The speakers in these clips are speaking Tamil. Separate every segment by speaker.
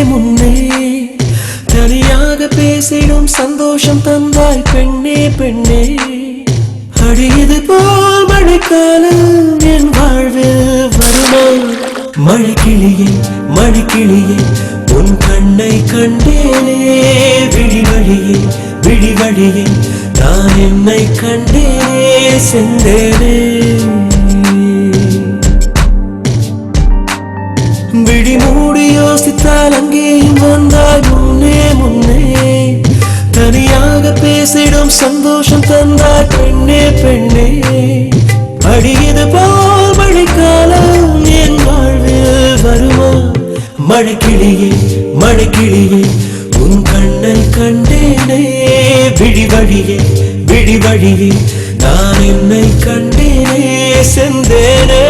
Speaker 1: முன்னே தனியாக பேசிடும் சந்தோஷம் தந்தாய் பெண்ணே பெண்ணே அடியது போல் மழைக்காலம் என் வாழ்வில் வருமா மழைக்கிளியே மழைக்கிளியே உன் கண்ணை கண்டேனே விழிவழியே விழிவழியே நான் என்னை கண்டேனே சென்றேனே விழி மூடி யோசித்தால் அங்கேயும் வந்தாய் முன்னே முன்னே தனியாக பேசிடும் சந்தோஷம் தந்தாய் பெண்ணே பெண்ணே அடியது போல் மழைக்காலம் என் வாழ்வில் வருமா மழைக்கிளியே மழைக்கிளியே உன் கண்ணை கண்டேனே விழிவழியே விழிவழியே நான் என்னை கண்டேனே சென்றேனே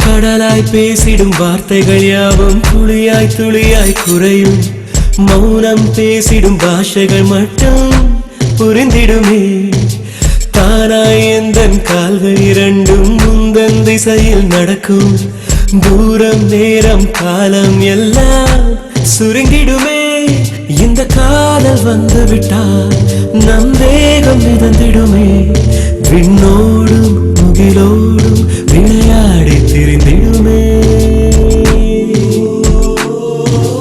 Speaker 1: கடலாய் பேசிடும் வார்த்தைகள் யாவும் துளியாய் துளியாய் குறையும் மௌனம் பேசிடும் பாஷைகள் மட்டும் புரிந்திடுமே தானாய் எந்தன் கால்கள் இரண்டும் முந்தன் திசையில் நடக்கும் தூரம் நேரம் காலம் எல்லாம் சுருங்கிடுமே இந்த காதல் வந்து விட்டால் நம் வேகம் மிதந்திடுமே விண்ணோடும் முகிலோடும் விளையாடி திரிந்திடுமே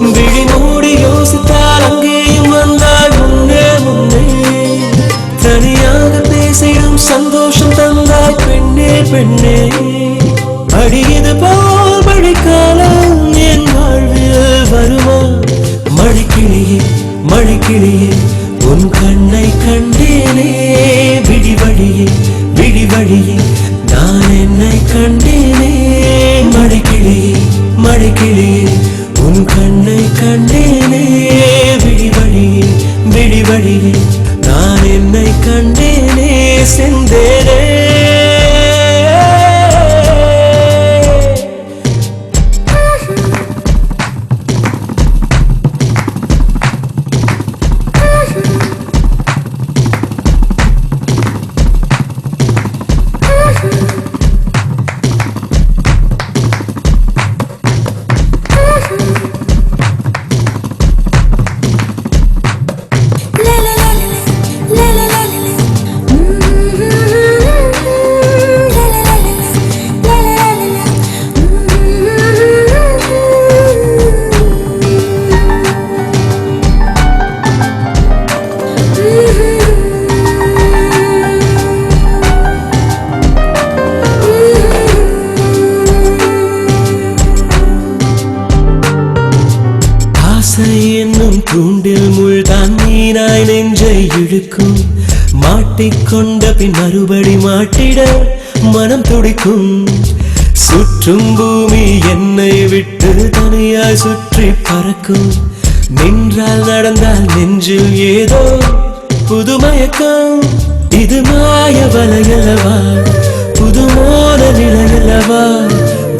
Speaker 1: விழி மூடி யோசித்தால் அங்கேயும் வந்தால் முன்னே முன்னே தனியாக பேசிடும் சந்தோஷம் தந்தாய் பெண்ணே பெண்ணே அடியது போல் மழைக்காலம் என் வாழ்வில் வருமா மழைக்கிளியே மழைக்கிளியே உன் கண்ணை கண்டேனே விழிவழியே விழிவழியே நான் என்னை கண்டேனே மழைக்கிளியே மழைக்கிளியே உன் கண்ணை கண்டேனே விழிவழியே விழிவழியே நான் என்னை கண்டேனே சென்றேனே என்னும் தூண்டில் முள்தான் மீனாய் நெஞ்சை இழுக்கும் மாட்டிக்கொண்ட பின் மறுபடி மாட்டிட மனம் துடிக்கும் சுற்றும் பூமி என்னை விட்டு தனியாய் சுற்றி பறக்கும் நின்றால் நடந்தால் நெஞ்சில் ஏதோ புதுமயக்கம் இது மாய வலையல்லவா புதுமோன நிலையல்லவா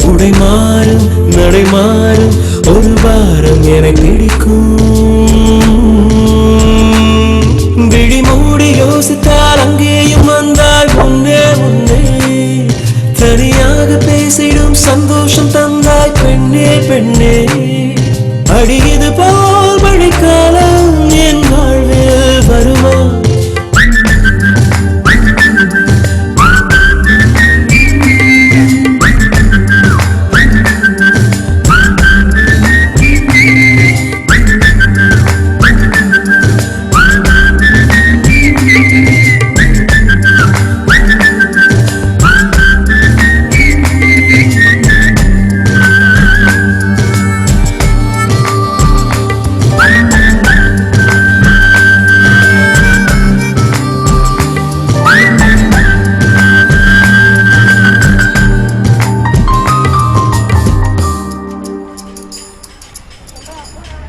Speaker 1: உடை மாறும் நடை மாறும் ஒரு வாரம் என பிடிக்கும் விழி மூடி யோசித்தால் அங்கேயும் வந்தால் முன்னே முன்னே தனியாக பேசிடும் சந்தோஷம் தந்தாய் பெண்ணே பெண்ணே அடியது போ